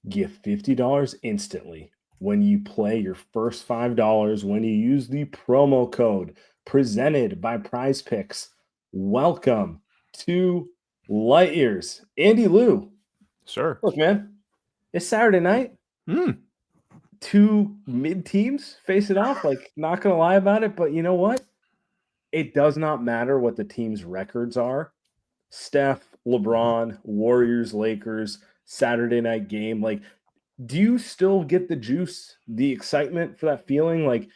Get $50 instantly when you play your first $5 when you use the promo code presented by Prize Picks. Welcome to Light Years. Andy Lou, Sure. look, man, it's Saturday night. Two mid teams face it off. Like, not going to lie about it, but you know what? It does not matter what the team's records are. Steph, LeBron, Warriors, Lakers, Saturday night game. Like, do you still get the juice, the excitement for that feeling? Like,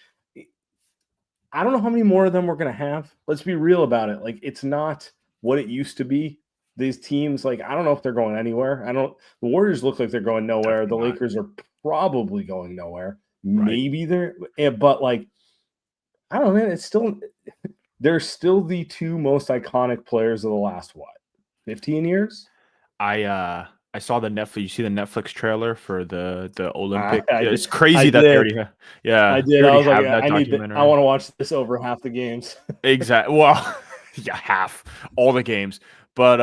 I don't know how many more of them we're going to have. Let's be real about it. Like, it's not what it used to be. These teams, like, I don't know if they're going anywhere. The Warriors look like they're going nowhere. Definitely The not. Lakers are probably going nowhere. Right. Maybe but like, I don't know, man. They're still the two most iconic players of the last, 15 years? I saw the Netflix. You see the Netflix trailer for the Olympic? I Yeah, it's did. crazy that they already have. I Yeah, did. they I already was like, have that I documentary. want to watch this over half the games. Exactly. Well, yeah, half all the games, but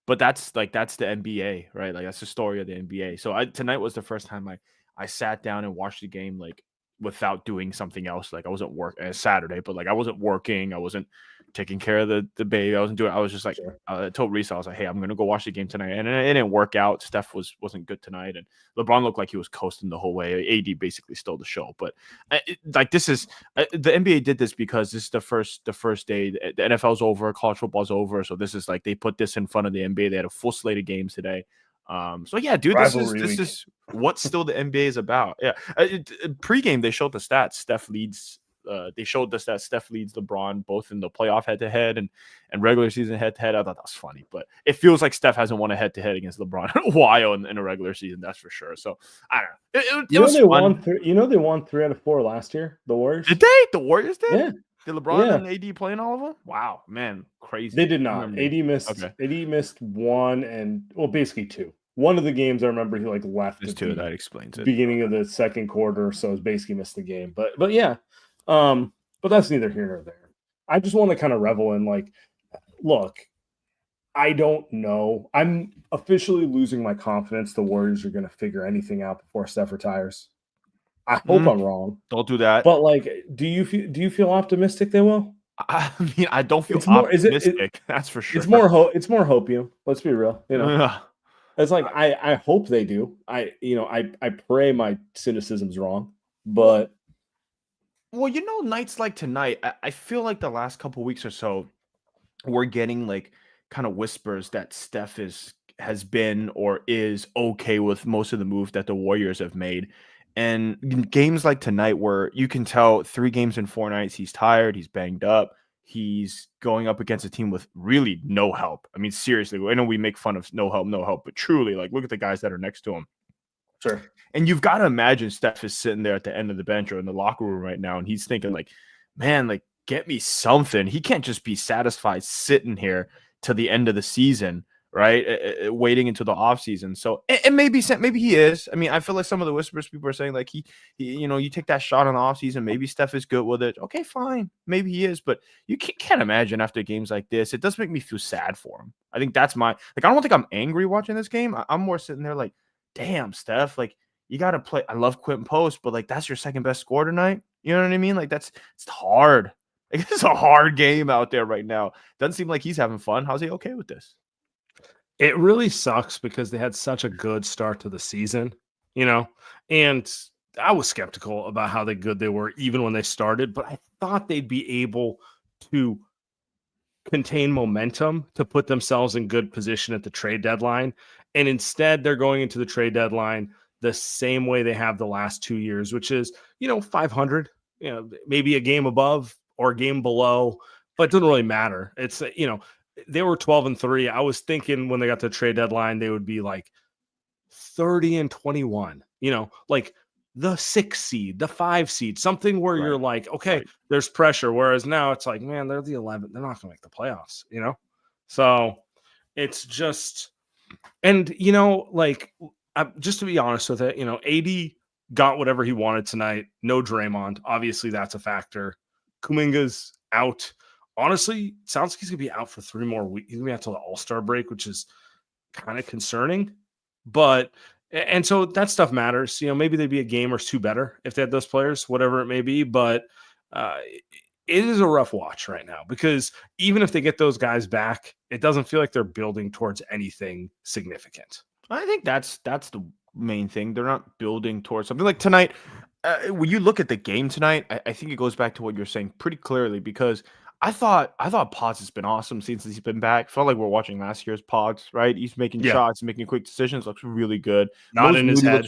that's the NBA, right? Like that's the story of the NBA. So tonight was the first time I sat down and watched the game like without doing something else. Like I wasn't working Saturday, but like I wasn't working. I wasn't taking care of the baby. I wasn't doing. I was just like Sure. I told Reese, I was like, hey, I'm gonna go watch the game tonight, and it didn't work out. Steph wasn't good tonight, and LeBron looked like he was coasting the whole way. AD basically stole the show, but this is the NBA did this because this is the first day the NFL's over, college football's over, so this is like they put this in front of the NBA. They had a full slate of games today. So yeah, dude, this is what still the NBA is about. Yeah, pregame they showed the stats. Steph leads. They showed us that Steph leads LeBron both in the playoff head-to-head and regular season head-to-head. I thought that was funny, but it feels like Steph hasn't won a head-to-head against LeBron in a while in a regular season. That's for sure. So I don't know. It was fun. They won 3 out of 4 last year. The Warriors. Did they? The Warriors did? Yeah. Did LeBron and AD playing all of them? Wow, man, crazy. They did not. AD missed one and basically 2. One of the games I remember he like left at the that explains it. Beginning of the second quarter, so he basically missed the game. But yeah. But that's neither here nor there. I just want to kind of revel in like, look, I don't know. I'm officially losing my confidence the Warriors are going to figure anything out before Steph retires. I hope I'm wrong. Don't do that. But like, do you feel optimistic they will? I mean, I don't feel optimistic. That's for sure. It's more hopium. Let's be real. You know, it's like I hope they do. I pray my cynicism's wrong, but. Well, nights like tonight, I feel like the last couple weeks or so, we're getting like kind of whispers that Steph has been or is okay with most of the moves that the Warriors have made. And games like tonight where you can tell 3 games in 4 nights, he's tired, he's banged up, he's going up against a team with really no help. I mean, seriously, I know we make fun of no help, but truly, like, look at the guys that are next to him. Sure. And you've got to imagine Steph is sitting there at the end of the bench or in the locker room right now, and he's thinking like, man, like, get me something. He can't just be satisfied sitting here to the end of the season, right? Waiting until the offseason. So, and maybe he is. I mean, I feel like some of the whispers people are saying, like, he you take that shot on the offseason, maybe Steph is good with it. Okay, fine. Maybe he is, but you can't imagine after games like this. It does make me feel sad for him. I think that's I don't think I'm angry watching this game. I'm more sitting there like, damn, Steph, like, you got to play. I love Quinten Post, but like, that's your second best score tonight. You know what I mean? Like, it's hard. Like, it's a hard game out there right now. Doesn't seem like he's having fun. How's he okay with this? It really sucks because they had such a good start to the season, and I was skeptical about how good they were even when they started, but I thought they'd be able to contain momentum to put themselves in good position at the trade deadline. And instead, they're going into the trade deadline the same way they have the last 2 years, which is, 500, maybe a game above or a game below, but it doesn't really matter. It's, they were 12-3. I was thinking when they got to the trade deadline, they would be like 30-21, like the 6 seed, the 5 seed, something where you're like, okay, there's pressure. Whereas now it's like, man, they're the 11th. They're not going to make the playoffs, So it's just, and, like, just to be honest with it, AD got whatever he wanted tonight. No Draymond. Obviously, that's a factor. Kuminga's out. Honestly, sounds like he's going to be out for 3 more weeks. He's going to be out till the All-Star break, which is kind of concerning. But And so that stuff matters. Maybe they'd be a game or two better if they had those players, whatever it may be. But it is a rough watch right now because even if they get those guys back, it doesn't feel like they're building towards anything significant. I think that's the main thing. They're not building towards something like tonight. When you look at the game tonight, I think it goes back to what you're saying pretty clearly because I thought Pods has been awesome since he's been back. Felt like we're watching last year's Pods, right? He's making shots, making quick decisions, looks really good. Not in his head.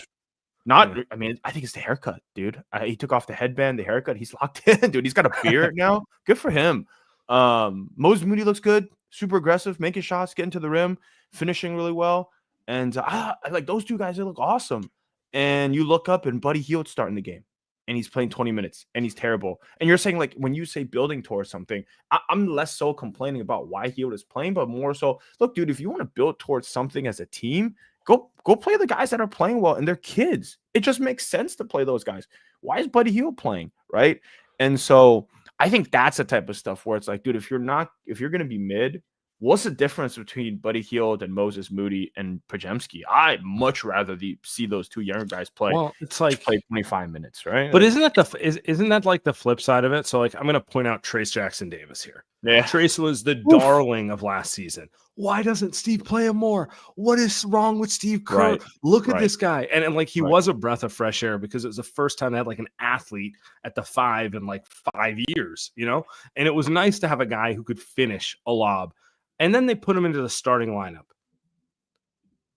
I mean, I think it's the haircut, dude. He took off the headband, the haircut. He's locked in, dude. He's got a beard now. Good for him. Moses Moody looks good, super aggressive, making shots, getting to the rim, finishing really well. And I like those two guys. They look awesome. And you look up and Buddy Hield's starting the game. And he's playing 20 minutes and he's terrible. And you're saying, like, when you say building towards something, I'm less so complaining about why Hield is playing, but more so, look, dude, if you want to build towards something as a team, go play the guys that are playing well and they're kids. It just makes sense to play those guys. Why is Buddy Hield playing? Right. And so I think that's the type of stuff where it's like, dude, if you're going to be mid, what's the difference between Buddy Hield and Moses Moody and Podziemski? I'd much rather see those two younger guys play. Well, it's like play 25 minutes, right? But isn't that like the flip side of it? So like I'm going to point out Trace Jackson Davis here. Yeah, Trace was the darling of last season. Why doesn't Steve play him more? What is wrong with Steve Kerr? Right. Look at this guy. And like he was a breath of fresh air because it was the first time they had like an athlete at the 5 in like 5 years, And it was nice to have a guy who could finish a lob. And then they put him into the starting lineup.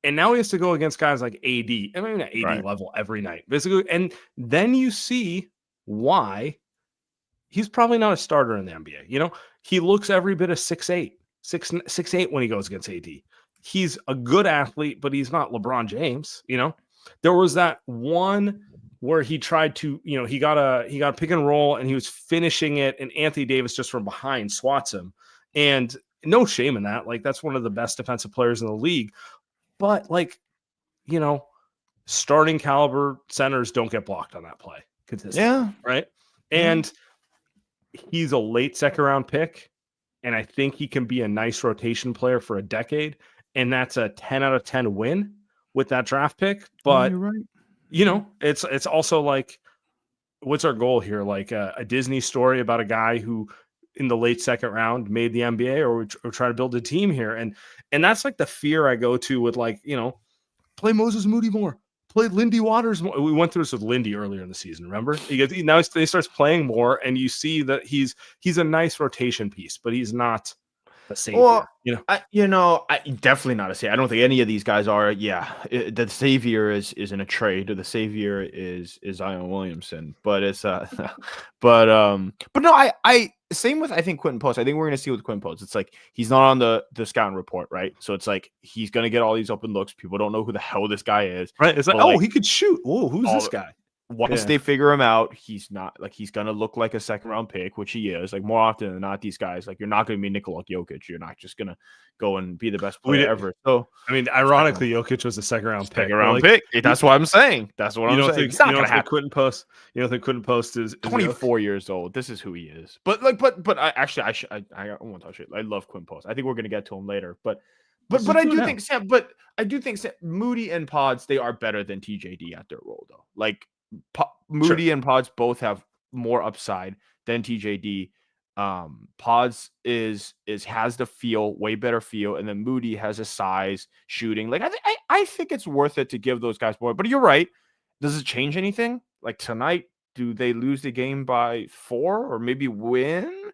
And now he has to go against guys like AD. I mean, at AD level every night, basically. And then you see why he's probably not a starter in the NBA. He looks every bit of 6'8" when he goes against AD. He's a good athlete, but he's not LeBron James. There was that one where he tried to, he got a pick and roll and he was finishing it, and Anthony Davis just from behind swats him. And no shame in that. Like, that's one of the best defensive players in the league. But, like, starting caliber centers don't get blocked on that play consistently. Yeah. Right. And he's a late second round pick. And I think he can be a nice rotation player for a decade. And that's a 10 out of 10 win with that draft pick. But, you're right. It's also like, what's our goal here? Like a Disney story about a guy who in the late second round made the NBA, or we're trying to build a team here. And that's like the fear I go to with, like, play Moses Moody more, play Lindy Waters more. We went through this with Lindy earlier in the season. Remember, now he starts playing more, and you see that he's a nice rotation piece, but he's not the savior. Well, I definitely not a savior. I don't think any of these guys are. Yeah, the savior is in a trade, or the savior is Zion Williamson. But it's but no, I same with, I think, Quinten Post. I think we're gonna see with Quinten Post. It's like he's not on the scouting report, right? So it's like he's gonna get all these open looks. People don't know who the hell this guy is, right? It's like, he could shoot. Oh, who's this guy? Once they figure him out, he's not like, he's gonna look like a second round pick, which he is. Like, more often than not, these guys, like, you're not gonna be Nikola Jokic. You're not just gonna go and be the best player ever. So I mean, ironically, Jokic was a second round pick. That's what I'm saying. That's what I'm saying. It's not gonna happen. Quinten Post. You don't think Quinten Post is 24 years old? This is who he is. But I won't touch it. I love Quinten Post. I think we're gonna get to him later. But I do think Sam. But I do think Moody and Pods, they are better than TJD at their role, though. Like, Moody and Pods both have more upside than TJD. Pods has the feel, way better feel, and then Moody has a size, shooting. Like, I think it's worth it to give those guys more. But you're right. Does it change anything? Like, tonight, do they lose the game by 4 or maybe win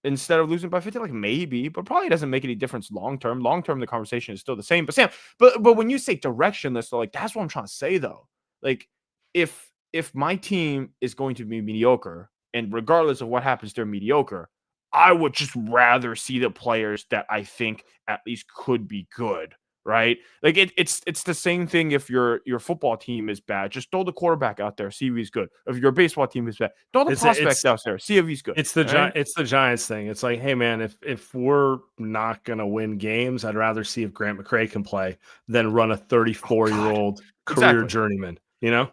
instead of losing by 50? Like, maybe, but probably doesn't make any difference long term. Long term, the conversation is still the same. But Sam, but when you say directionless, though, like, that's what I'm trying to say, though. Like, if my team is going to be mediocre, and regardless of what happens, they're mediocre, I would just rather see the players that I think at least could be good, right? Like, it's the same thing if your football team is bad. Just throw the quarterback out there, see if he's good. If your baseball team is bad, throw the prospect out there, see if he's good. It's the Giants thing. It's like, hey man, if we're not gonna win games, I'd rather see if Grant McCray can play than run a 34-year-old career journeyman. Yeah.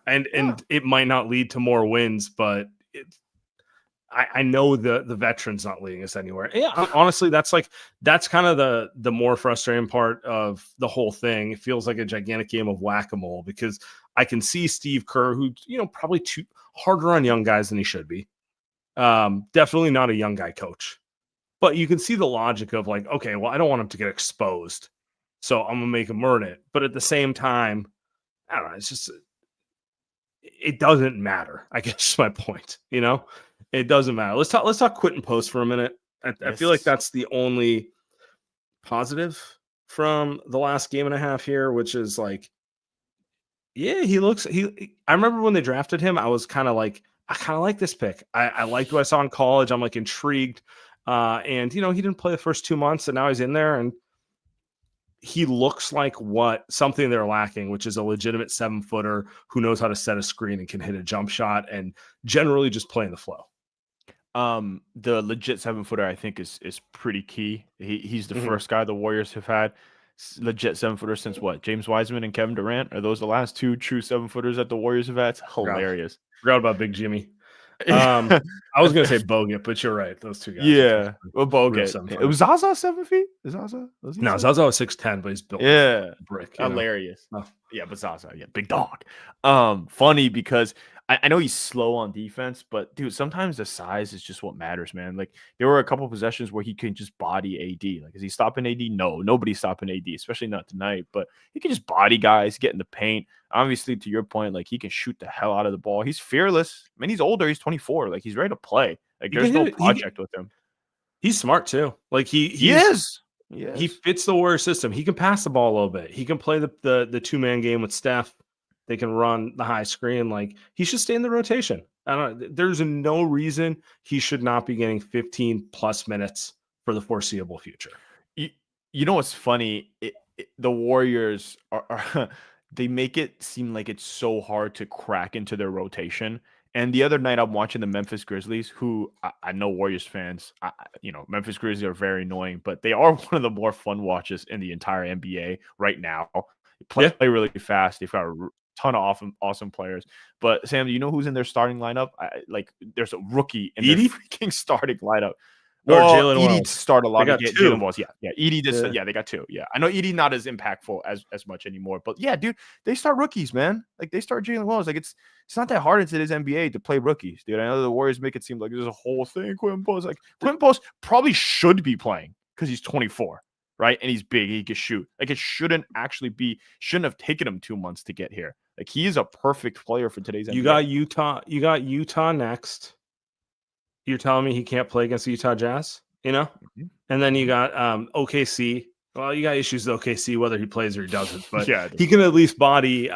And it might not lead to more wins, but I know the veteran's not leading us anywhere. Yeah, honestly, that's kind of the more frustrating part of the whole thing. It feels like a gigantic game of whack-a-mole because I can see Steve Kerr, who probably too harder on young guys than he should be. Definitely not a young guy coach, but you can see the logic of like, okay, well, I don't want him to get exposed, so I'm gonna make him earn it. But at the same time, I don't know. It's just it doesn't matter. I guess is my point. It doesn't matter. Let's talk Quinten Post for a minute. I feel like that's the only positive from the last game and a half here, which is like, yeah, I remember when they drafted him, I was kind of like, I kind of like this pick. I liked what I saw in college. I'm like intrigued. And he didn't play the first 2 months, and now he's in there, and he looks like something they're lacking, which is a legitimate 7-footer who knows how to set a screen and can hit a jump shot and generally just play in the flow. The legit 7-footer I think is pretty key. He's the first guy the Warriors have had legit 7-footer since what? James Wiseman and Kevin Durant? Are those the last 2 true 7-footers that the Warriors have had? It's hilarious. Forgot about Big Jimmy. I was gonna say Bogut, but you're right. Those two guys. Yeah, well, Bogut. It was Zaza 7 feet. Is Zaza? No, Zaza was 6'10", but he's built. Yeah, like a brick. Hilarious. Oh. Yeah, but Zaza, big dog. Funny because I know he's slow on defense, but dude, sometimes the size is just what matters, man. Like there were a couple possessions where he can just body AD. Like, is he stopping AD? No, nobody's stopping AD, especially not tonight. But he can just body guys, get in the paint. Obviously, to your point, like he can shoot the hell out of the ball. He's fearless. I mean, he's older. He's 24. Like he's ready to play. Like there's no project with him. He's smart too. Like he is. Yes. He fits the Warrior system. He can pass the ball a little bit. He can play the 2-man game with Steph. They can run the high screen. Like he should stay in the rotation. There's no reason he should not be getting 15 plus minutes for the foreseeable future. You know what's funny? The Warriors are they make it seem like it's so hard to crack into their rotation. And the other night I'm watching the Memphis Grizzlies, who I know Warriors fans, Memphis Grizzlies are very annoying, but they are one of the more fun watches in the entire NBA right now. They play really fast. They've got a ton of awesome players. But Sam, do you know who's in their starting lineup? There's a rookie in their freaking starting lineup. Jalen Edie start a lot of Jalen Walls. Yeah. Edie did. Yeah, they got 2. Yeah, I know Edie not as impactful as much anymore. But yeah, dude, they start rookies, man. Like they start Jalen Wells. Like it's not that hard into this NBA to play rookies, dude. I know the Warriors make it seem like there's a whole thing. Quinten Post probably should be playing because he's 24. Right. And he's big. He can shoot. Like it shouldn't have taken him 2 months to get here. Like he is a perfect player for today's NBA. You got Utah next. You're telling me he can't play against the Utah Jazz, And then you got OKC. Well, you got issues with OKC, whether he plays or he doesn't, but he can at least body.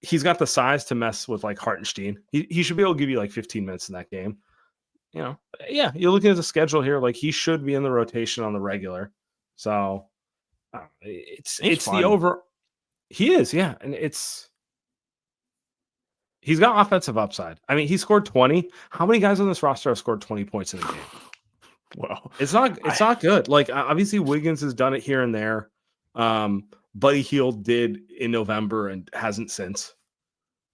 He's got the size to mess with like Hartenstein. He should be able to give you like 15 minutes in that game. You're looking at the schedule here. Like he should be in the rotation on the regular. So it's the over. He is, yeah, and he's got offensive upside. I mean, he scored 20. How many guys on this roster have scored 20 points in a game? Well, it's not good. Like obviously Wiggins has done it here and there. Buddy Hield did in November and hasn't since.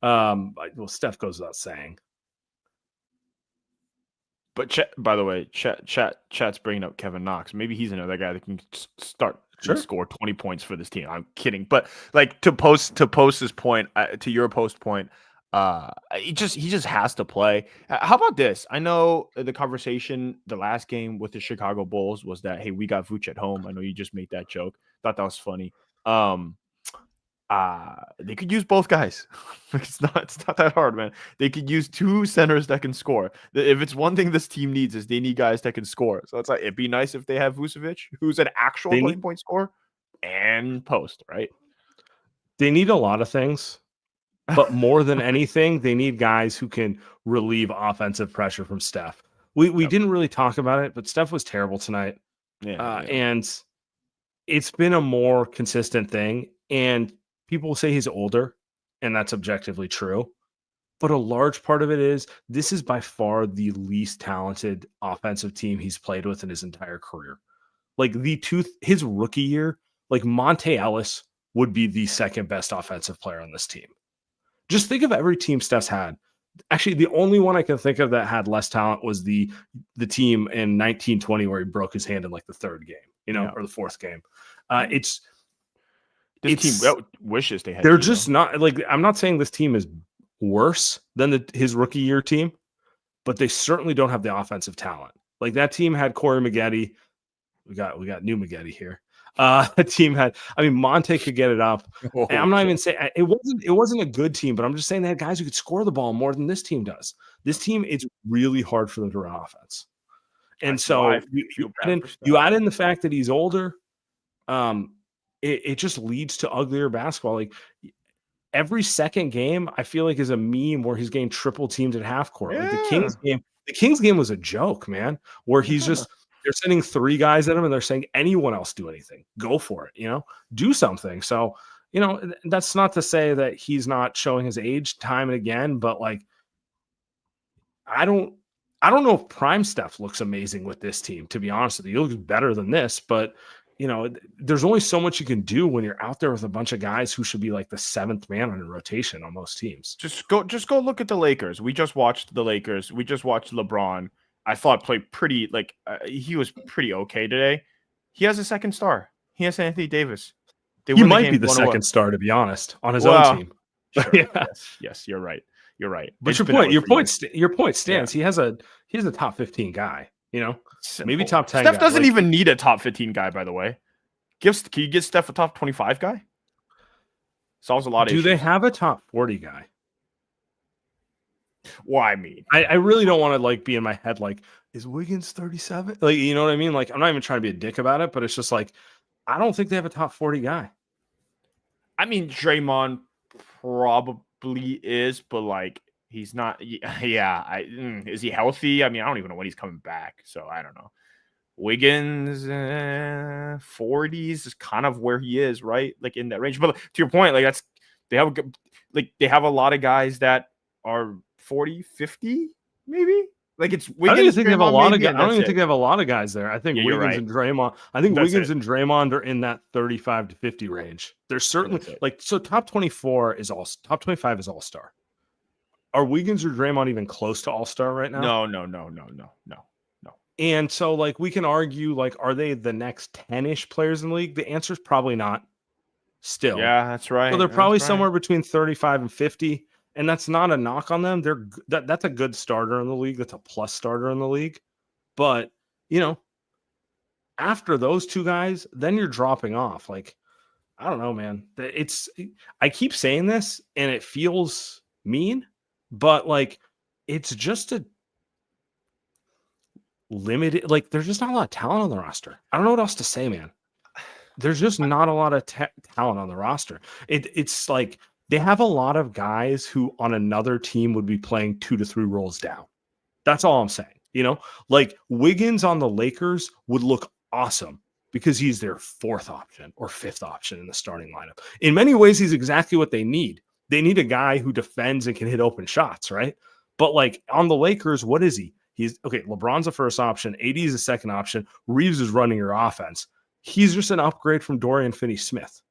Steph goes without saying. But by the way, chat's bringing up Kevin Knox. Maybe he's another guy that can start to score 20 points for this team. I'm kidding, but like to Post's point, to your Post point, he just has to play. How about this? I know the conversation the last game with the Chicago Bulls was that, hey, we got Vooch at home. I know you just made that joke. Thought that was funny. They could use both guys. It's not that hard, man. They could use 2 centers that can score. If it's one thing this team needs, is they need guys that can score. So it's like it'd be nice if they have Vucevic, who's an actual 20-point scorer, and Post, right? They need a lot of things, but more than anything, they need guys who can relieve offensive pressure from Steph. We didn't really talk about it, but Steph was terrible tonight. And it's been a more consistent thing. And people say he's older, and that's objectively true. But a large part of it is this is by far the least talented offensive team he's played with in his entire career. Like his rookie year, like Monte Ellis would be the second best offensive player on this team. Just think of every team Steph's had. Actually, the only one I can think of that had less talent was the team in 1920 where he broke his hand in like the third game, or the fourth game. This team wishes they had. They're just not like. I'm not saying this team is worse than his rookie year team, but they certainly don't have the offensive talent. Like that team had Corey Maggette. We got new Maggette here. The team had, Monte could get it up. And I'm not even saying it wasn't a good team, but I'm just saying they had guys who could score the ball more than this team does. This team, it's really hard for them to run offense. And so you add in the fact that he's older, it just leads to uglier basketball. Like every second game, I feel like is a meme where he's getting triple teamed at half court. Yeah. Like the Kings game was a joke, man, where he's just they're sending three guys at him and they're saying anyone else do anything, go for it, do something. So, that's not to say that he's not showing his age time and again, but like, I don't know if prime Steph looks amazing with this team, to be honest with you. He looks better than this, but there's only so much you can do when you're out there with a bunch of guys who should be like the seventh man on a rotation on most teams. Just go look at the Lakers. We just watched the Lakers. We just watched LeBron. I thought played pretty, he was pretty okay today. He has a second star. He has Anthony Davis. He might be the second star, to be honest, on his own team. Sure, yeah. Yes, you're right. You're right. But your point stands. Yeah. He has a top 15 guy, maybe top 10. Steph doesn't even need a top 15 guy, by the way. Can you get Steph a top 25 guy? Solves a lot of issues. Do they have a top 40 guy? Well, I really don't want to be in my head is Wiggins 37? Like, you know what I mean? Like, I'm not even trying to be a dick about it, but it's just like I don't think they have a top 40 guy. Draymond probably is, but he's not. Yeah, is he healthy? I don't even know when he's coming back, so I don't know. Wiggins 40s is kind of where he is, right? Like in that range. But to your point, they have a lot of guys that are 40, 50, maybe. It's Wiggins. I don't even think they have a lot of guys. I don't even think they have a lot of guys there. I think Wiggins and Draymond. I think Wiggins and Draymond are in that 35 to 50 range. There's certainly so top 24 is top 25 is all-star. Are Wiggins or Draymond even close to all-star right now? No. And so we can argue are they the next 10-ish players in the league? The answer is probably not. Still. Yeah, that's right. So they're probably somewhere between 35 and 50. And that's not a knock on them. That's a good starter in the league. That's a plus starter in the league. But, after those two guys, then you're dropping off. I don't know, man. I keep saying this and it feels mean, but it's just a limited, there's just not a lot of talent on the roster. I don't know what else to say, man. There's just not a lot of talent on the roster. It's they have a lot of guys who on another team would be playing 2 to 3 roles down. That's all I'm saying. Wiggins on the Lakers would look awesome because he's their 4th option or 5th option in the starting lineup. In many ways, he's exactly what they need. They need a guy who defends and can hit open shots, right? But on the Lakers, what is he? He's okay. LeBron's a first option. AD is a second option. Reeves is running your offense. He's just an upgrade from Dorian Finney-Smith.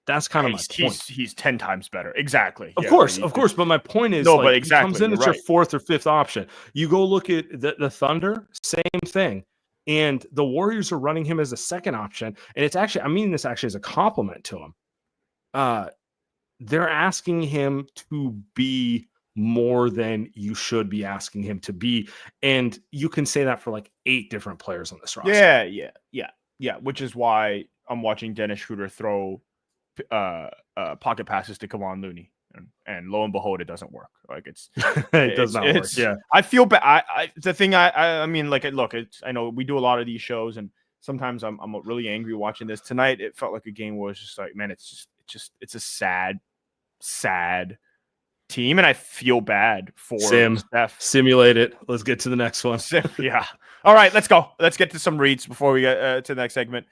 That's kind of my point. He's 10 times better. Exactly. Of course. But my point is, but exactly, he comes in as your 4th or 5th option. You go look at the Thunder, same thing. And the Warriors are running him as a second option. And it's actually, I mean this actually as a compliment to him. They're asking him to be more than you should be asking him to be. And you can say that for 8 different players on this roster. Yeah. Which is why I'm watching Dennis Schroeder throw pocket passes to Kevon Looney, and lo and behold, it doesn't work. It does not work. Yeah, I feel bad. The thing I mean, look, I know we do a lot of these shows, and sometimes I'm really angry watching this. Tonight, it felt like a game where it's just man, it's a sad team, and I feel bad for Steph. Simulate it. Let's get to the next one. Yeah. All right, let's go. Let's get to some reads before we get to the next segment.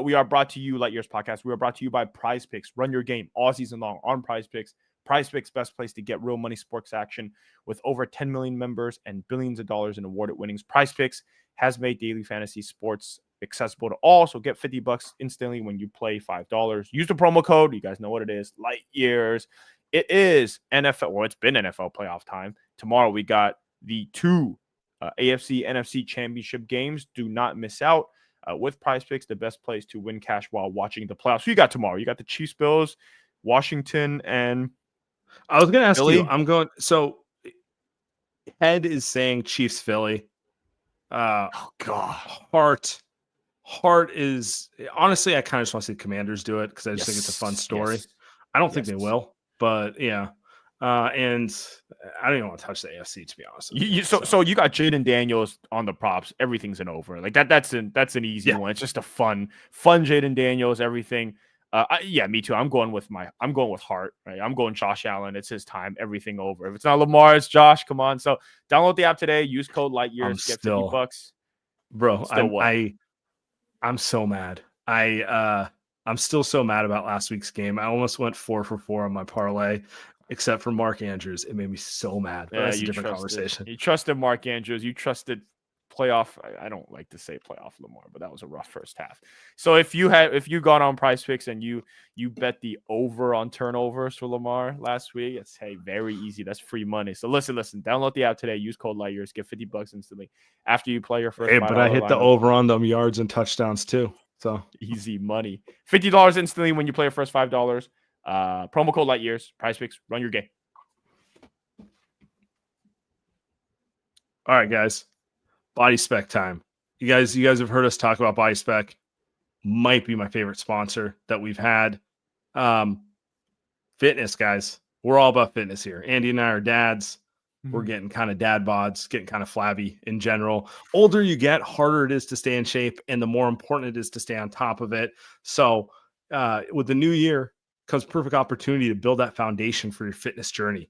We are brought to you, Light Years Podcast. We are brought to you by Prize Picks. Run your game all season long on Prize Picks. Prize Picks, best place to get real money sports action with over 10 million members and billions of dollars in awarded winnings. Prize Picks has made daily fantasy sports accessible to all. So get $50 instantly when you play $5. Use the promo code. You guys know what it is. Light Years. It is NFL. Well, it's been NFL playoff time. tomorrow we got the 2 AFC, NFC championship games. Do not miss out. With Prize Picks, the best place to win cash while watching the playoffs. Who you got tomorrow? You got the Chiefs, Bills, Washington, and I was going to ask Philly? you. I'm going. So, Head is saying Chiefs, Philly. Oh God, Heart is honestly. I kind of just want to see the Commanders do it because I just think it's a fun story. I don't think they will, but yeah. And I don't even want to touch the AFC, to be honest. So you got Jaden Daniels on the props. Everything's an over. Like that's an easy one. It's just a fun Jaden Daniels. Everything. Yeah, me too. I'm going with Hart. Right? I'm going Josh Allen. It's his time. Everything over. If it's not Lamar, it's Josh. Come on. So download the app today. Use code LightYears. Get $50. Bro, I'm so mad. I'm still so mad about last week's game. I almost went 4 for 4 on my parlay. Except for Mark Andrews. It made me so mad. But that's a different conversation. You trusted Mark Andrews. You trusted playoff. I don't like to say playoff Lamar, but that was a rough first half. So if you got on Prize Picks and you bet the over on turnovers for Lamar last week, it's very easy. That's free money. So listen. Download the app today. Use code LightYears. Get $50 instantly after you play your first. But I hit the over on them yards and touchdowns too. So easy money. $50 instantly when you play your first $5. Promo code LightYears. Prize Picks. Run your game. All right, guys. Body Spec time. You guys have heard us talk about Body Spec. Might be my favorite sponsor that we've had. Fitness, guys. We're all about fitness here. Andy and I are dads. We're getting kind of dad bods, getting kind of flabby in general. Older you get, harder it is to stay in shape, and the more important it is to stay on top of it. So with the new year comes perfect opportunity to build that foundation for your fitness journey.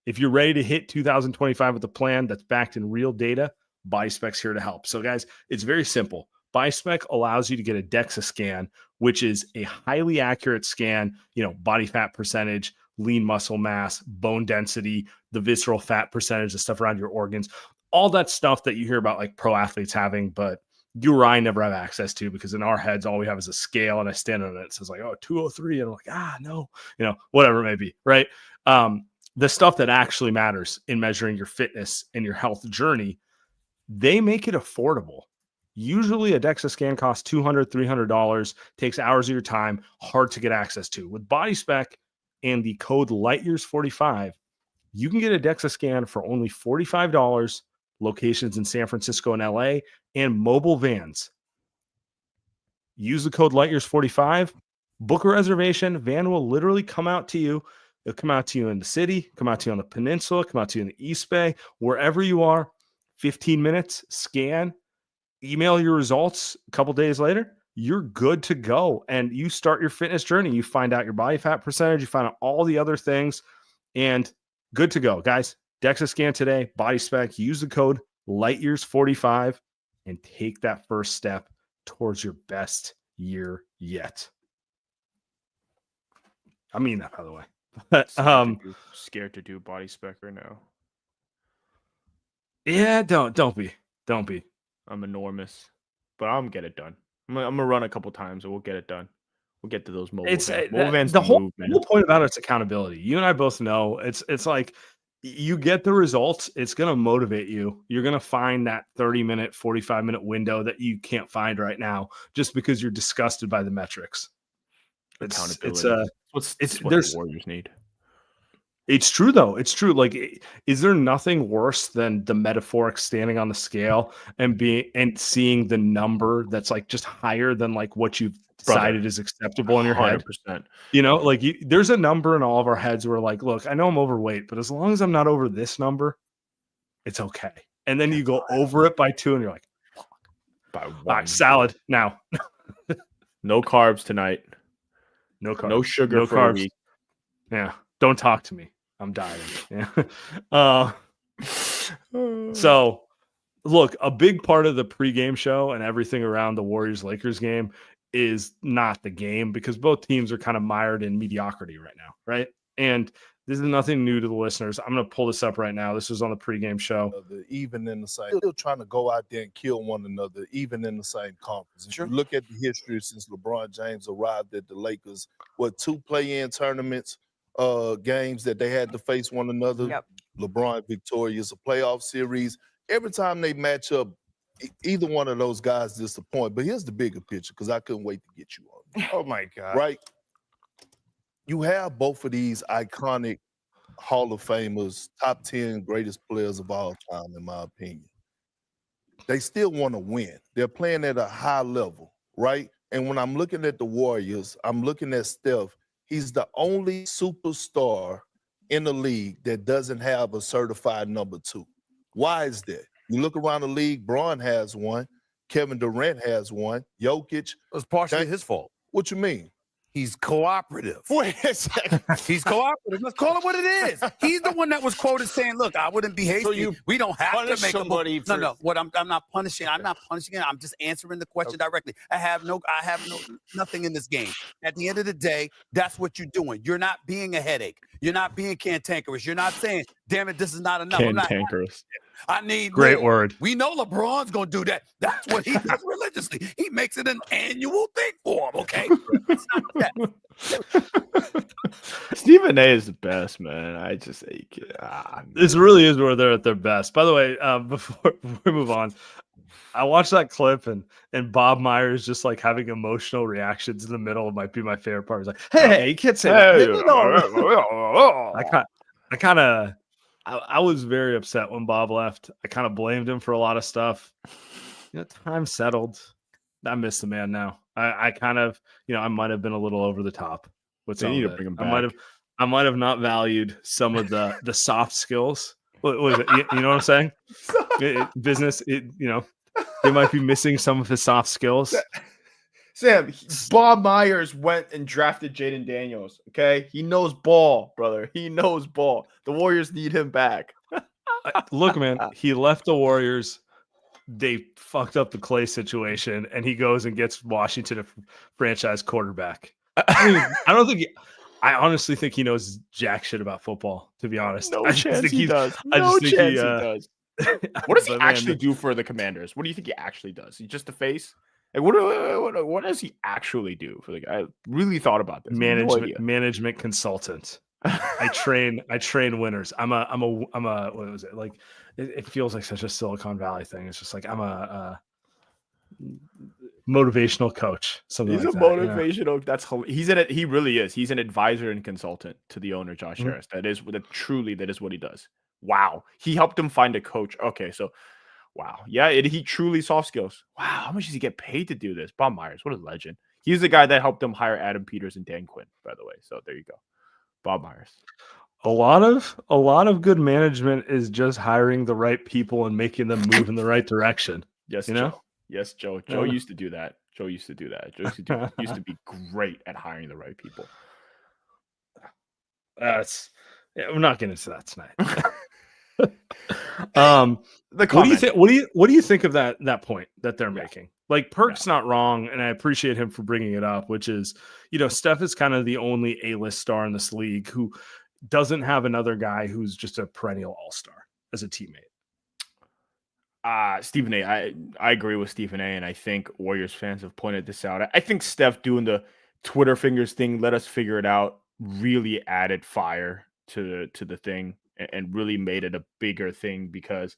If you're ready to hit 2025 with a plan that's backed in real data, BodySpec's here to help. So guys, it's very simple. BodySpec allows you to get a DEXA scan, which is a highly accurate scan, body fat percentage, lean muscle mass, bone density, the visceral fat percentage, the stuff around your organs, all that stuff that you hear about like pro athletes having, but you or I never have access to, because in our heads, all we have is a scale and I stand on it. It says like, 203. And I'm like, no, whatever it may be. Right. The stuff that actually matters in measuring your fitness and your health journey, they make it affordable. Usually a DEXA scan costs $200, $300, takes hours of your time, hard to get access to. With BodySpec and the code LightYears45, you can get a DEXA scan for only $45, locations in San Francisco and LA, and mobile vans. Use the code LightYears45, book a reservation, van will literally come out to you. It'll come out to you in the city, come out to you on the peninsula, come out to you in the East Bay, wherever you are. 15 minutes, scan, email your results a couple days later, you're good to go. And you start your fitness journey. You find out your body fat percentage, you find out all the other things, and good to go. Guys, DEXA scan today, BodySpec, use the code LightYears45 and take that first step towards your best year yet. I mean that, by the way. But, scared to do BodySpec right now. Yeah, don't be. I'm enormous, but I'm get it done. I'm gonna run a couple times and we'll get it done. We'll get to those mobile vans. The whole point about it's accountability. You and I both know it's like you get the results. It's gonna motivate you. You're gonna find that 30-minute, 45-minute window that you can't find right now just because you're disgusted by the metrics. Accountability. It's what the Warriors need. It's true, though. It's true. Like, is there nothing worse than the metaphoric standing on the scale and seeing the number that's like just higher than like what you've decided is acceptable in your head? 100%. There's a number in all of our heads where like, look, I know I'm overweight, but as long as I'm not over this number, it's okay. And then you go over it by 2 and you're like, by 1. All right, salad now. No carbs tonight. No carbs. No sugar no for carbs. a week. Yeah. Don't talk to me. I'm dying. Yeah. So, look, a big part of the pregame show and everything around the Warriors-Lakers game is not the game, because both teams are kind of mired in mediocrity right now, right? And this is nothing new to the listeners. I'm going to pull this up right now. This was on the pregame show. Even in the same, still trying to go out there and kill one another, even in the same conference. If you look at the history since LeBron James arrived at the Lakers, 2 play-in tournaments, games that they had to face one another. Yep. LeBron victorious, a playoff series. Every time they match up, either one of those guys disappoint. But here's the bigger picture, because I couldn't wait to get you on. Oh my God. Right? You have both of these iconic Hall of Famers, top 10 greatest players of all time, in my opinion. They still want to win. They're playing at a high level, right? And when I'm looking at the Warriors, I'm looking at Steph. He's the only superstar in the league that doesn't have a certified number 2. Why is that? You look around the league, Braun has one, Kevin Durant has one, Jokic. It was partially his fault. What you mean? He's cooperative. Wait a second. He's cooperative. Let's call it what it is. He's the one that was quoted saying, "Look, I wouldn't be hasty. We don't have to make somebody. No. What I'm not punishing. I'm not punishing it. I'm just answering the question directly. I have nothing in this game. At the end of the day, that's what you're doing. You're not being a headache. You're not being cantankerous. You're not saying, "Damn it, this is not enough." Cantankerous. I need Great more. word. We know LeBron's gonna do that. That's what he does religiously. He makes it an annual thing for him. Okay. It's not that. Stephen A is the best, man. I just This really is where they're at their best. By the way, before we move on, I watched that clip and Bob Myers just like having emotional reactions in the middle might be my favorite part. He's like, "Hey, you can't say that." I was very upset when Bob left. I kind of blamed him for a lot of stuff. Time settled. I miss the man now. I kind of, I might have been a little over the top with some of it. Bring him back. I might have not valued some of the soft skills. What was it? You know what I'm saying? Business. They might be missing some of his soft skills. Sam, Bob Myers went and drafted Jaden Daniels. Okay, he knows ball, brother. He knows ball. The Warriors need him back. Look, man, he left the Warriors. They fucked up the Clay situation, and he goes and gets Washington a franchise quarterback. I honestly think he knows jack shit about football, to be honest. No chance he does. No chance he does. What does he actually do for the Commanders? What do you think he actually does? He's just a face? Like, what does he actually do for the guy? I really thought about this. Management consultant. I train winners. I'm a what was it? Like it feels like such a Silicon Valley thing. It's just like I'm a motivational coach. Something he's like a that, motivational. He really is. He's an advisor and consultant to the owner, Josh Harris. That is what he does. Wow. He helped him find a coach. Okay, so wow. Yeah, he truly soft skills. Wow, how much does he get paid to do this? Bob Myers, what a legend. He's the guy that helped him hire Adam Peters and Dan Quinn, by the way. So there you go. Bob Myers. A lot of good management is just hiring the right people and making them move in the right direction. Yes, Joe. Yes, Joe. Joe used to do that. Joe used to be great at hiring the right people. We're not getting into that tonight. What do you think of that point that they're making? Like Perk's not wrong, and I appreciate him for bringing it up, which is, Steph is kind of the only A-list star in this league who doesn't have another guy who's just a perennial all-star as a teammate. Stephen A, I agree with Stephen A, and I think Warriors fans have pointed this out. I think Steph doing the Twitter fingers thing, let us figure it out, really added fire to the thing and really made it a bigger thing, because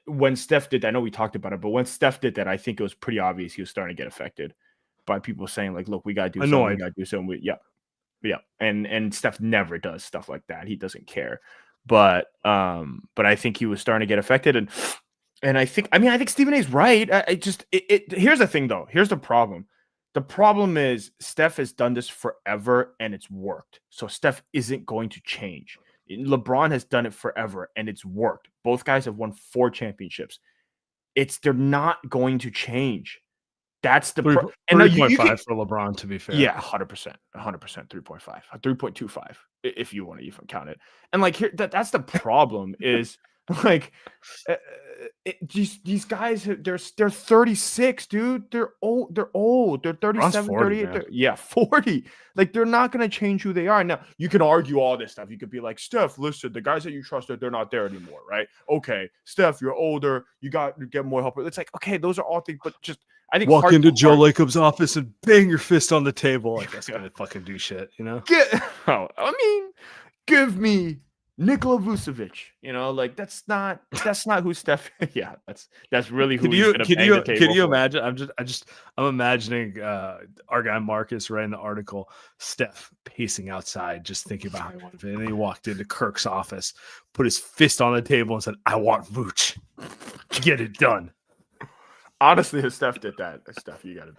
when Steph did that, I know we talked about it, but when Steph did that, I think it was pretty obvious he was starting to get affected by people saying, like, look, we got to do something. We got to do something. Yeah. And Steph never does stuff like that. He doesn't care. But I think he was starting to get affected. And I think Stephen A is right. Here's the thing, though. Here's the problem. The problem is Steph has done this forever and it's worked. So Steph isn't going to change. LeBron has done it forever and it's worked. Both guys have won 4 championships. They're not going to change. That's the 3.5 for LeBron, to be fair. Yeah, 100%, 3.5, 3.25 if you want to even count it. And like here, that's the problem is like these guys, they're 36, dude. They're old. They're 37, 40, 38. 40. Like they're not going to change who they are. Now, you can argue all this stuff. You could be like, Steph, listen, the guys that you trusted, they're not there anymore, right? Okay, Steph, you're older. You got to get more help. It's like, okay, those are all things, but just I think walk into Joe Lacob's office and bang your fist on the table. Like that's gonna fucking do shit, give me Nikola Vucevic, like that's not who Steph. Yeah, that's really who Can he's you gonna can bang you the can table you for. imagine? I'm imagining our guy Marcus writing the article, Steph pacing outside, just thinking about how he wanted it. And then he walked into Kirk's office, put his fist on the table, and said, "I want Vooch. Get it done." Honestly, if Steph did that, Steph, you gotta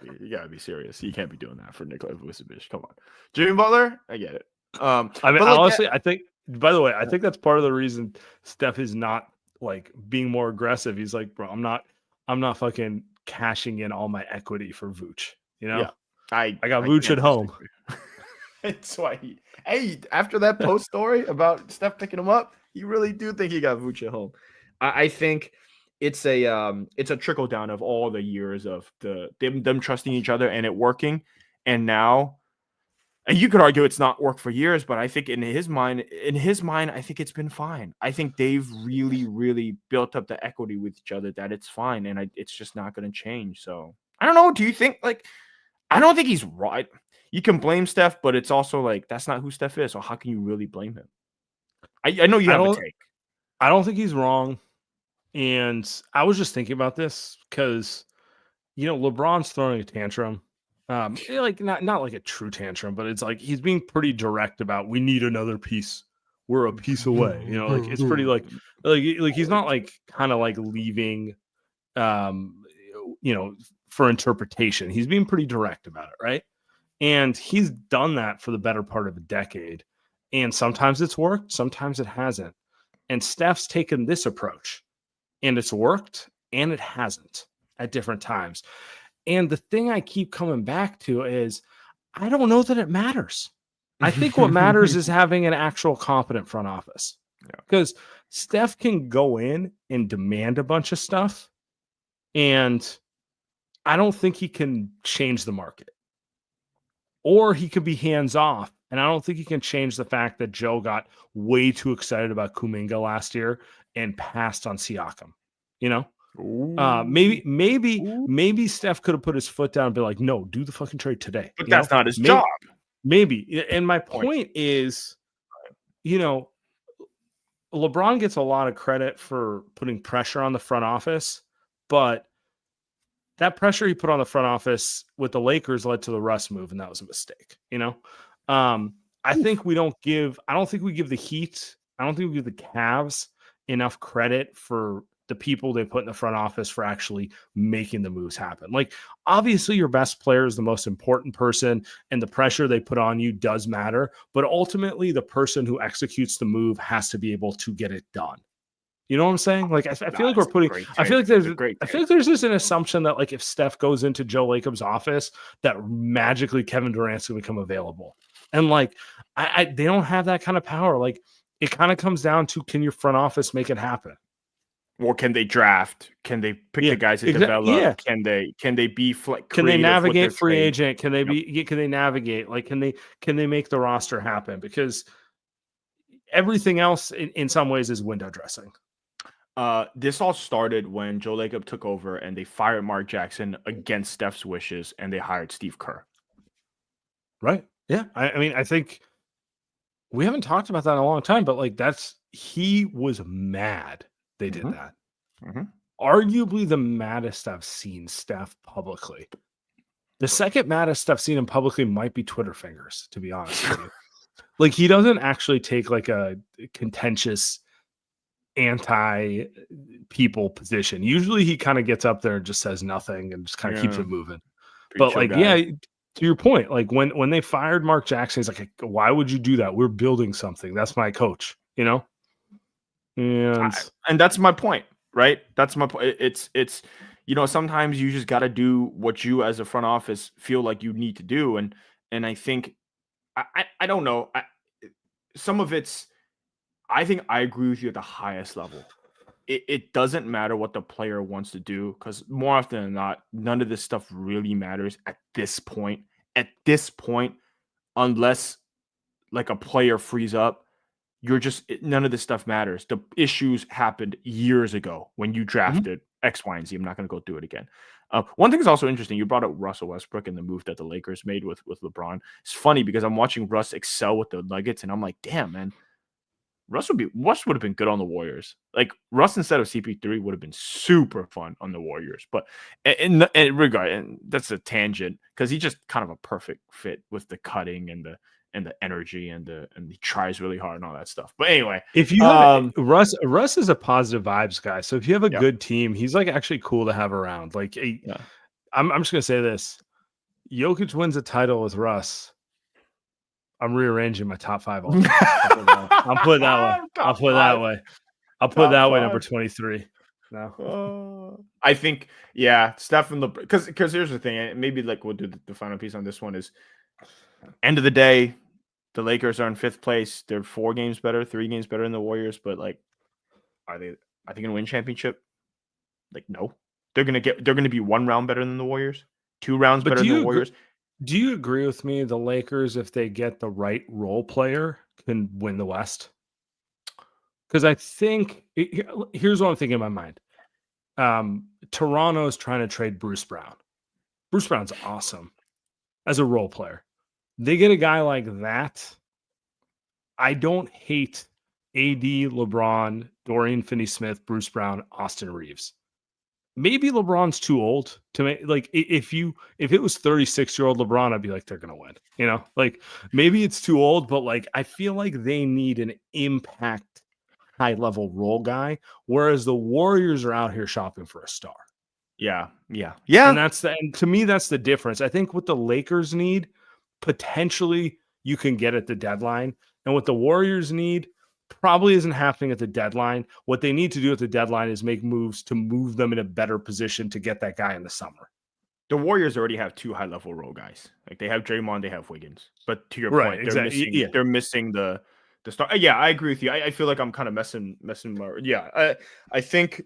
be serious. You can't be doing that for Nikola Vucevic. Come on, Jimmy Butler, I get it. I mean, but like, honestly, I think. By the way, I think that's part of the reason Steph is not like being more aggressive. He's like, bro, I'm not fucking cashing in all my equity for Vooch. yeah, I got Vooch can't at home. disagree. That's why after that post story about Steph picking him up, you really do think he got Vooch at home. I think it's a trickle down of all the years of them trusting each other and it working, and now. And you could argue it's not worked for years, but I think in his mind, I think it's been fine. I think they've really, really built up the equity with each other that it's fine, and it's just not going to change. So I don't know. Do you think I don't think he's right. You can blame Steph, but it's also like that's not who Steph is. So how can you really blame him? I know you have a take. I don't think he's wrong, and I was just thinking about this because LeBron's throwing a tantrum. Like not like a true tantrum, but it's like he's being pretty direct about we need another piece. We're a piece away. Like it's pretty like he's not like kind of like leaving for interpretation. He's being pretty direct about it, right? And he's done that for the better part of a decade. And sometimes it's worked, sometimes it hasn't. And Steph's taken this approach, and it's worked and it hasn't at different times. And the thing I keep coming back to is I don't know that it matters. I think what matters is having an actual competent front office. Because Steph can go in and demand a bunch of stuff, and I don't think he can change the market. Or he could be hands off. And I don't think he can change the fact that Joe got way too excited about Kuminga last year and passed on Siakam. Maybe Steph could have put his foot down and be like, no, do the fucking trade today. But that's not his job. Maybe. And my point is, LeBron gets a lot of credit for putting pressure on the front office, but that pressure he put on the front office with the Lakers led to the Russ move, and that was a mistake. I think we don't give the Heat, I don't think we give the Cavs enough credit for the people they put in the front office for actually making the moves happen. Like, obviously your best player is the most important person, and the pressure they put on you does matter, but ultimately the person who executes the move has to be able to get it done. You know what I'm saying? Like, I feel like we're putting, I feel like there's just an assumption that like if Steph goes into Joe Lacob's office, that magically Kevin Durant's going to become available. And like, they don't have that kind of power. Like, it kind of comes down to, can your front office make it happen? Or can they draft? Can they pick the guys to develop? Yeah. Can they be can they navigate free agent? Can they can they navigate? Like, can they make the roster happen? Because everything else in some ways is window dressing. This all started when Joe Lacob took over and they fired Mark Jackson against Steph's wishes, and they hired Steve Kerr. Right. Yeah. I mean, I think we haven't talked about that in a long time, but like he was mad they did that. Arguably the maddest I've seen Steph publicly. The second maddest I've seen him publicly might be Twitter fingers, to be honest with you. Like, he doesn't actually take like a contentious anti-people position. Usually he kind of gets up there and just says nothing and just kind of keeps it moving. Pretty but like, guy. To your point, like when they fired Mark Jackson, he's like, why would you do that? We're building something. That's my coach, And that's my point, right? That's my point. It's sometimes you just got to do what you as a front office feel like you need to do. And I think, I don't know. Some of it's, I think I agree with you at the highest level. It doesn't matter what the player wants to do, because more often than not, none of this stuff really matters at this point. At this point, unless like a player frees up, none of this stuff matters. The issues happened years ago when you drafted X, Y, and Z. I'm not going to go do it again. One thing is also interesting. You brought up Russell Westbrook and the move that the Lakers made with LeBron. It's funny because I'm watching Russ excel with the Nuggets, and I'm like, damn, man. Russ would have been good on the Warriors. Like Russ instead of CP3 would have been super fun on the Warriors. But in regard, and that's a tangent because he's just kind of a perfect fit with the cutting and the energy and he tries really hard and all that stuff. But anyway, if you have Russ is a positive vibes guy. So if you have a good team, he's like actually cool to have around. Like I'm just gonna say this: Jokic wins a title with Russ. I'm rearranging my top 5 all time. I'll put it that way. I'll put it that way. I'll put it that way. Number 23. No. I think, Steph and LeBron. Because here's the thing. And maybe like we'll do the final piece on this one is end of the day, the Lakers are in 5th place. They're 3 games better than the Warriors. But like, are they gonna win championship? Like, no. They're gonna be 1 round better than the Warriors, 2 rounds better than the Warriors. Do you agree with me? The Lakers, if they get the right role player, can win the West. Because I think here's what I'm thinking in my mind. Toronto's trying to trade Bruce Brown. Bruce Brown's awesome as a role player. They get a guy like that. I don't hate AD, LeBron, Dorian Finney-Smith, Bruce Brown, Austin Reeves. Maybe LeBron's too old to make, like, if it was 36-year-old LeBron, I'd be like, they're going to win, like maybe it's too old, but like, I feel like they need an impact high level role guy. Whereas the Warriors are out here shopping for a star. Yeah. And to me, that's the difference. I think what the Lakers need, potentially you can get at the deadline. And what the Warriors need probably isn't happening at the deadline. What they need to do at the deadline is make moves to move them in a better position to get that guy in the summer. The Warriors already have 2 high-level role guys. Like they have Draymond, they have Wiggins. But to your point, they're missing the star. Yeah, I agree with you. I feel like I'm kind of messing my. I think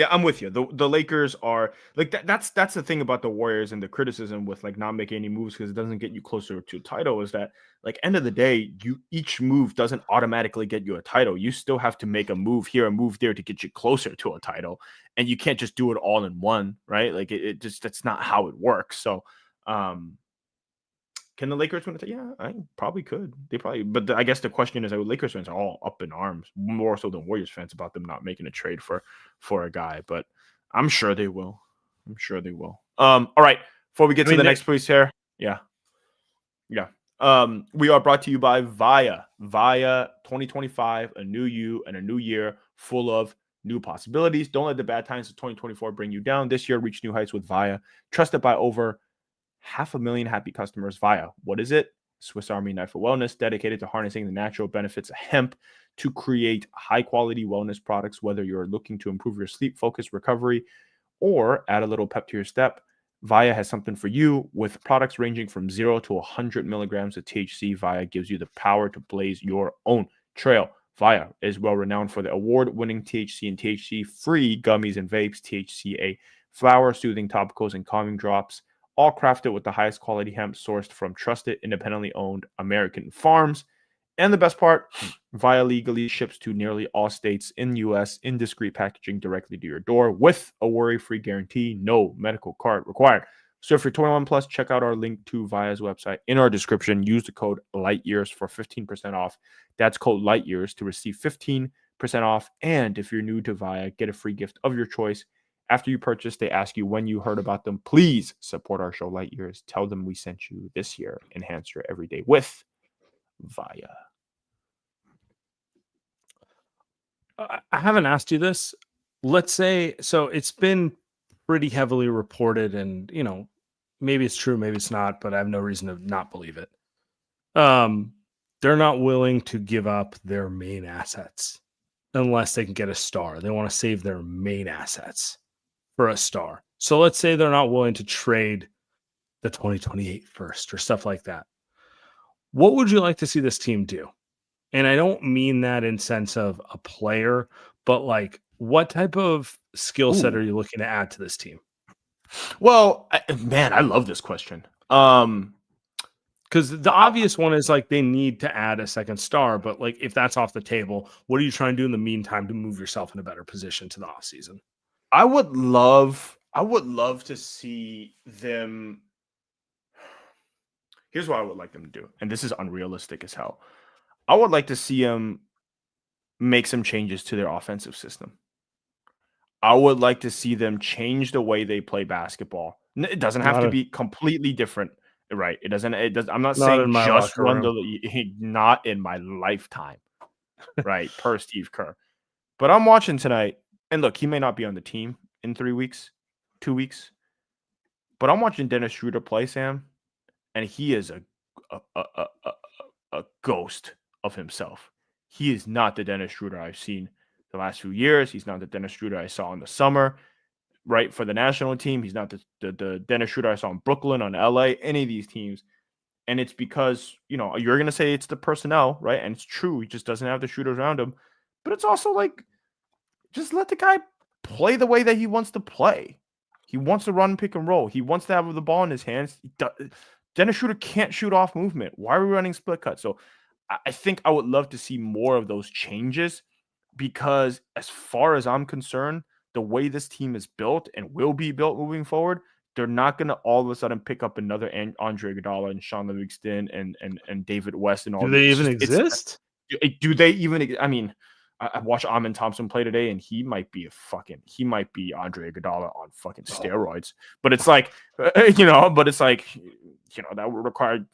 I'm with you. The Lakers are like that's the thing about the Warriors and the criticism with like not making any moves because it doesn't get you closer to a title is that like end of the day, each move doesn't automatically get you a title. You still have to make a move here, a move there to get you closer to a title, and you can't just do it all in one, right? Like it just that's not how it works. So, can the Lakers win it? Yeah, I probably could. They probably, but I guess the question is, Lakers fans are all up in arms, more so than Warriors fans, about them not making a trade for a guy. But I'm sure they will. All right, before we get to the next piece here, yeah. We are brought to you by Via 2025, a new you and a new year full of new possibilities. Don't let the bad times of 2024 bring you down. This year, reach new heights with Via, trusted by over 500,000 happy customers. Via, what is it? Swiss Army knife of wellness, dedicated to harnessing the natural benefits of hemp to create high-quality wellness products. Whether you're looking to improve your sleep, focus, recovery, or add a little pep to your step, Via has something for you. With products ranging from 0 to 100 milligrams of THC, Via gives you the power to blaze your own trail. Via is well renowned for the award-winning THC and THC-free gummies and vapes, THCA flower, soothing topicals, and calming drops, all crafted with the highest quality hemp sourced from trusted, independently owned American farms. And the best part, Via legally ships to nearly all states in the U.S. in discreet packaging directly to your door with a worry-free guarantee, no medical card required. So if you're 21 plus, check out our link to Via's website in our description. Use the code LIGHTYEARS for 15% off. That's code LIGHTYEARS to receive 15% off. And if you're new to Via, get a free gift of your choice. After you purchase, they ask you when you heard about them. Please support our show, Light Years. Tell them we sent you this year. Enhance your everyday with Via. I haven't asked you this. Let's say, so it's been pretty heavily reported, and maybe it's true, maybe it's not, but I have no reason to not believe it. They're not willing to give up their main assets unless they can get a star. They want to save their main assets for a star. So let's say they're not willing to trade the 2028 first or stuff like that. What would you like to see this team do? And I don't mean that in sense of a player, but like what type of skill set are you looking to add to this team? Well, I love this question. Because the obvious one is like they need to add a second star, but like if that's off the table, what are you trying to do in the meantime to move yourself in a better position to the offseason? I would love to see them. Here's what I would like them to do, and this is unrealistic as hell. I would like to see him make some changes to their offensive system. I would like to see them change the way they play basketball. It doesn't have to be completely different, right? It does. I'm not saying in my just locker run room. not in my lifetime, right? Per Steve Kerr. But I'm watching tonight, and look, he may not be on the team in 3 weeks, 2 weeks, but I'm watching Dennis Schroeder play, Sam, and he is a ghost of himself. He is not the Dennis Schroeder I've seen the last few years. He's not the Dennis Schroeder I saw in the summer, right, for the national team. He's not the Dennis Schroeder I saw in Brooklyn, on LA, any of these teams. And it's because, you're going to say it's the personnel, right? And it's true. He just doesn't have the shooters around him. But it's also like, just let the guy play the way that he wants to play. He wants to run pick and roll. He wants to have the ball in his hands. Dennis Schroeder can't shoot off movement. Why are we running split cut? So I think I would love to see more of those changes, because as far as I'm concerned, the way this team is built and will be built moving forward, they're not going to all of a sudden pick up another Andre Iguodala and Sean Livingston and David West and all. Do they even exist? Do they even? I mean, I watched Amin Thompson play today, and he might be Andre Iguodala on fucking steroids. But it's like, that would require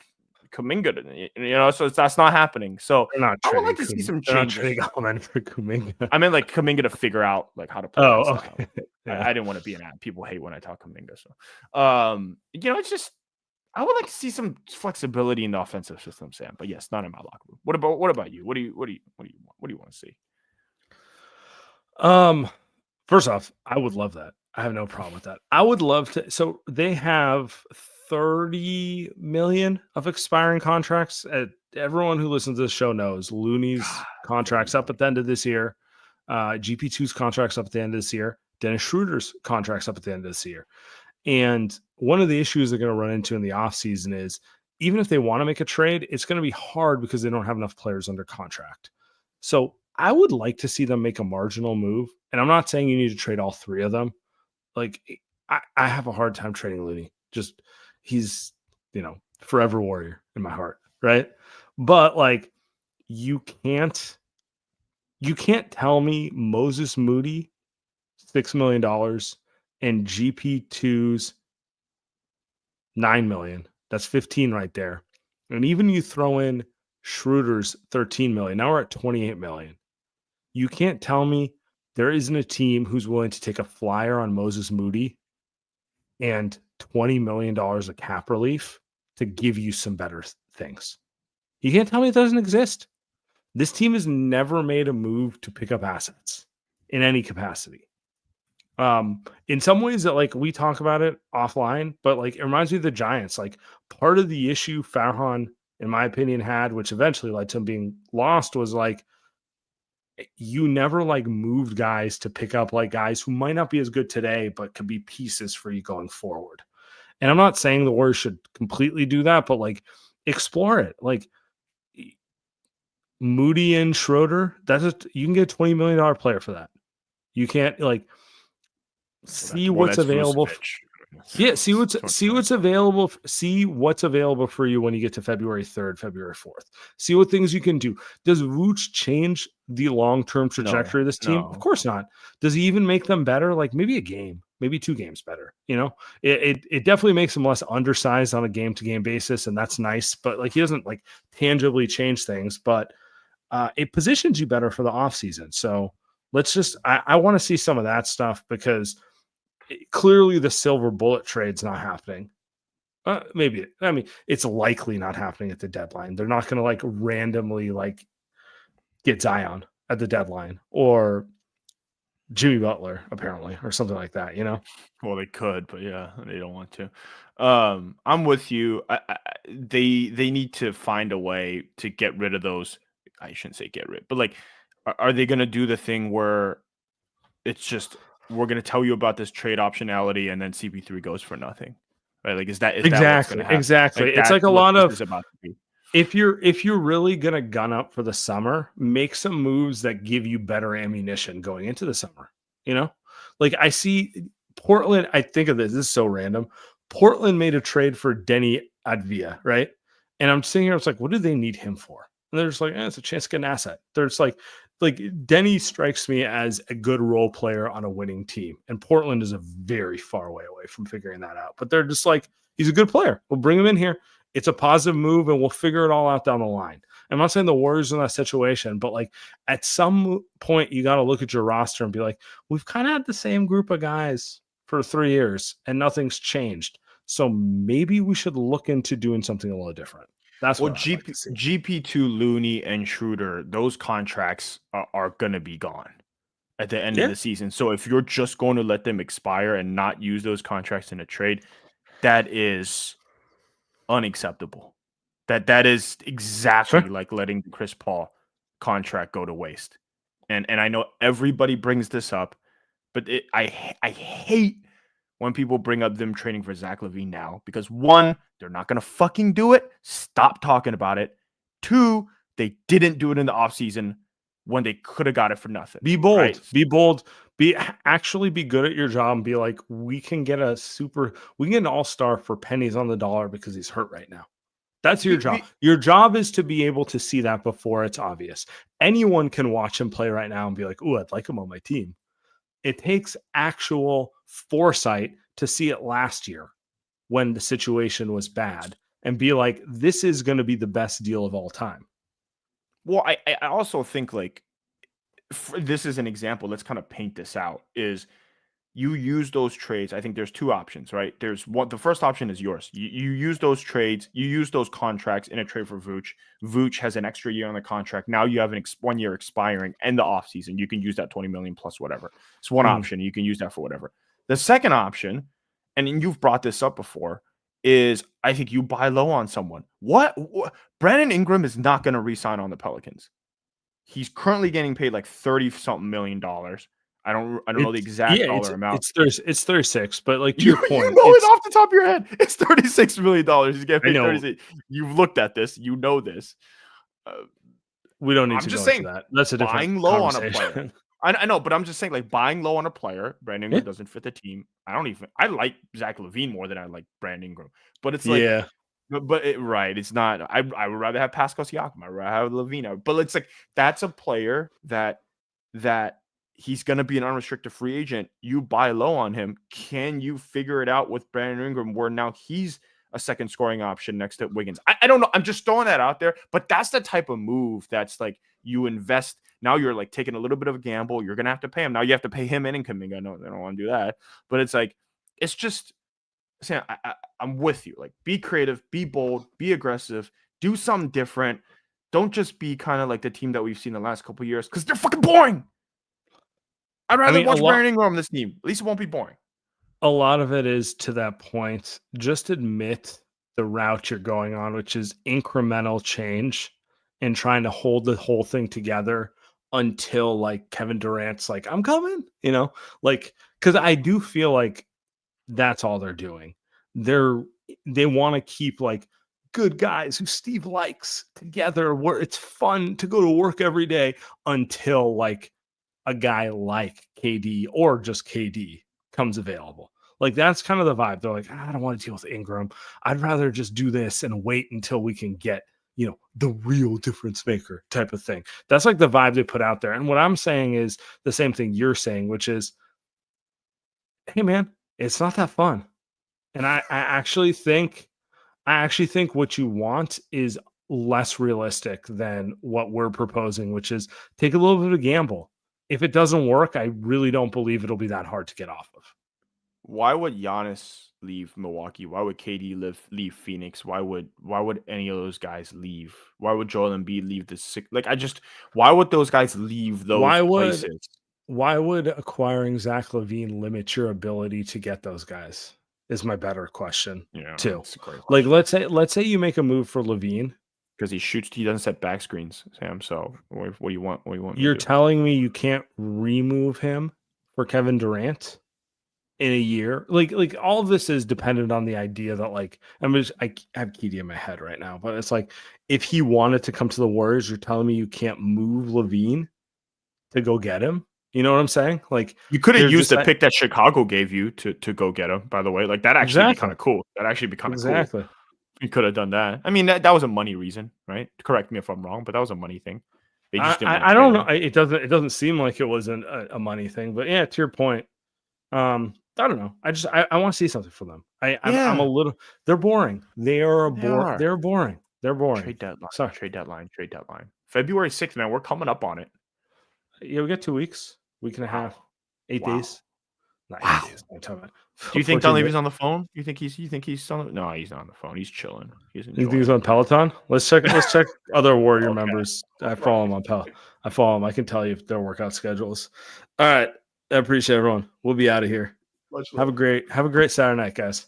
Kuminga, so that's not happening. So I would like to see some changes. For Kuminga. I mean, like Kuminga to figure out like how to play. Oh, okay. I didn't want to be an ad. People hate when I talk Kuminga. So, it's just, I would like to see some flexibility in the offensive system, Sam. But yes, not in my locker room. What about you? What do you want to see? First off, I would love that. I have no problem with that. I would love to. So they have 30 million of expiring contracts. Everyone who listens to this show knows Looney's contract's up at the end of this year. GP2's contract's up at the end of this year. Dennis Schroeder's contract's up at the end of this year. And one of the issues they're going to run into in the offseason is, even if they want to make a trade, it's going to be hard because they don't have enough players under contract. So I would like to see them make a marginal move. And I'm not saying you need to trade all three of them. Like, I have a hard time trading Looney. Just, he's, forever warrior in my heart, right? But like, you can't tell me Moses Moody, $6 million, and GP2's $9 million. That's 15 right there. And even you throw in Schroeder's 13 million. Now we're at 28 million. You can't tell me there isn't a team who's willing to take a flyer on Moses Moody and $20 million of cap relief to give you some better things. You can't tell me it doesn't exist. This team has never made a move to pick up assets in any capacity. In some ways that, like, we talk about it offline, but like, it reminds me of the Giants. Like, part of the issue Farhan, in my opinion, had, which eventually led to him being lost, was like, you never like moved guys to pick up like guys who might not be as good today, but could be pieces for you going forward. And I'm not saying the Warriors should completely do that, but like, explore it. Like, Moody and Schroeder, you can get a $20 million player for that. You can't like see what's available. Yeah, see what's available. See what's available for you when you get to February 3rd, February 4th. See what things you can do. Does Vooch change the long-term trajectory of this team? No. Of course not. Does he even make them better? Like, maybe a game, maybe 2 games better. It definitely makes them less undersized on a game-to-game basis, and that's nice. But like, he doesn't like tangibly change things, but it positions you better for the offseason. So let's just, I want to see some of that stuff, because clearly the silver bullet trade's not happening. Maybe, I mean, it's likely not happening at the deadline. They're not going to like randomly like get Zion at the deadline, or Jimmy Butler apparently, or something like that, Well, they could, but yeah, they don't want to. I'm with you. They need to find a way to get rid of those. I shouldn't say get rid, but like, are they going to do the thing where it's just, we're going to tell you about this trade optionality and then CP3 goes for nothing, right? Like, is that exactly? Like, it's like a lot of, if you're really going to gun up for the summer, make some moves that give you better ammunition going into the summer. Like, I see Portland. I think of this is so random. Portland made a trade for Denny Advia, right? And I'm sitting here, it's like, what do they need him for? And they're just like, it's a chance to get an asset. They're just like Denny strikes me as a good role player on a winning team. And Portland is a very far way away from figuring that out. But they're just like, he's a good player. We'll bring him in here. It's a positive move, and we'll figure it all out down the line. I'm not saying the Warriors are in that situation, but like at some point, you got to look at your roster and be like, we've kind of had the same group of guys for 3 years, and nothing's changed. So maybe we should look into doing something a little different. That's what GP2, Looney, and Schroeder, those contracts are going to be gone at the end of the season. So if you're just going to let them expire and not use those contracts in a trade, that is unacceptable. That is exactly like letting the Chris Paul contract go to waste. And I know everybody brings this up, but I hate when people bring up them trading for Zach LaVine now, because 1, they're not going to fucking do it. Stop talking about it. 2, they didn't do it in the offseason when they could have got it for nothing. Be bold. Right? Be bold. Actually be good at your job and be like, we can get an all-star for pennies on the dollar because he's hurt right now. That's your job. Your job is to be able to see that before it's obvious. Anyone can watch him play right now and be like, ooh, I'd like him on my team. It takes actual foresight to see it last year when the situation was bad and be like, this is going to be the best deal of all time. Well, I also think like this is an example. Let's kind of paint this out. Is you use those trades. I think there's 2 options, right? There's one. The first option is yours. You use those trades. You use those contracts in a trade for Vooch. Vooch has an extra year on the contract. Now you have 1 year expiring and the offseason. You can use that $20 million plus whatever. It's one option. You can use that for whatever. The second option, and you've brought this up before, is I think you buy low on someone. What? Brandon Ingram is not going to re-sign on the Pelicans. He's currently getting paid like $30-something million. I don't know the exact dollar amount. It's 36, but like to your point, you know it off the top of your head. It's $36 million. He's getting paid 36. You've looked at this. You know this. We don't need to go into that. That's a different buying low on a player. I know, but I'm just saying, like, buying low on a player. Brandon Ingram doesn't fit the team. I like Zach LaVine more than I like Brandon Ingram. But it's like, it's not. I would rather have Pascal Siakam. I would rather have LaVine. But it's like that's a player that he's going to be an unrestricted free agent. You buy low on him. Can you figure it out with Brandon Ingram where now he's a second scoring option next to Wiggins? I don't know. I'm just throwing that out there. But that's the type of move that's like you invest. Now you're like taking a little bit of a gamble. You're going to have to pay him. Now you have to pay him and Kuminga. No, they don't want to do that. But it's like, it's just, Sam, I'm with you. Like, be creative, be bold, be aggressive, do something different. Don't just be kind of like the team that we've seen the last couple of years because they're fucking boring. I'd rather watch Brandon Ingram on this team. At least it won't be boring. A lot of it is to that point. Just admit the route you're going on, which is incremental change and trying to hold the whole thing together until like Kevin Durant's like, I'm coming, like, because I do feel like that's all they're doing. They want to keep like good guys who Steve likes together where it's fun to go to work every day until like a guy like KD or just KD comes available. Like that's kind of the vibe. They're like, I don't want to deal with Ingram. I'd rather just do this and wait until we can get, the real difference maker type of thing. That's like the vibe they put out there. And what I'm saying is the same thing you're saying, which is, hey man, it's not that fun. And I actually think what you want is less realistic than what we're proposing, which is take a little bit of a gamble. If it doesn't work, I really don't believe it'll be that hard to get off of. Why would Giannis leave Milwaukee? Why would KD leave Phoenix? Why would any of those guys leave? Why would Joel Embiid leave the six? Like why would those guys leave those places? Why would acquiring Zach LaVine limit your ability to get those guys? Is my better question too. That's a great question. Like let's say you make a move for LaVine. Because he doesn't set back screens, Sam. So what do you want? You're telling me you can't remove him for Kevin Durant in a year? Like all of this is dependent on the idea that like I have KD in my head right now, but it's like if he wanted to come to the Warriors, you're telling me you can't move LaVine to go get him? You know what I'm saying? Like you could have used the pick that Chicago gave you to go get him. By the way, like that actually be kind of cool. That actually be kind of cool. He could have done that. I mean, that was a money reason, right? Correct me if I'm wrong, but that was a money thing. They just didn't wanna I pay don't him. know. It doesn't seem like it was a money thing, but yeah, to your point, I don't know. I want to see something from them. I'm Yeah. a little. They're boring. They are They are. They're boring. They're boring. Trade deadline. Sorry. Trade deadline. February 6th, man. We're coming up on it. Yeah, we got 2 weeks, week and a half, 8 Wow. days. Not 8 Wow. days. I'm talking about Do you think 14 Dunleavy's days. on the phone? You think he's on the No, he's not on the phone. He's chilling. He's You think enjoying he's it. on Peloton? Let's check other Warrior Okay. members. I follow him on I follow him. I can tell you their workout schedules. All right. I appreciate everyone. We'll be out of here. Have a great Saturday night, guys.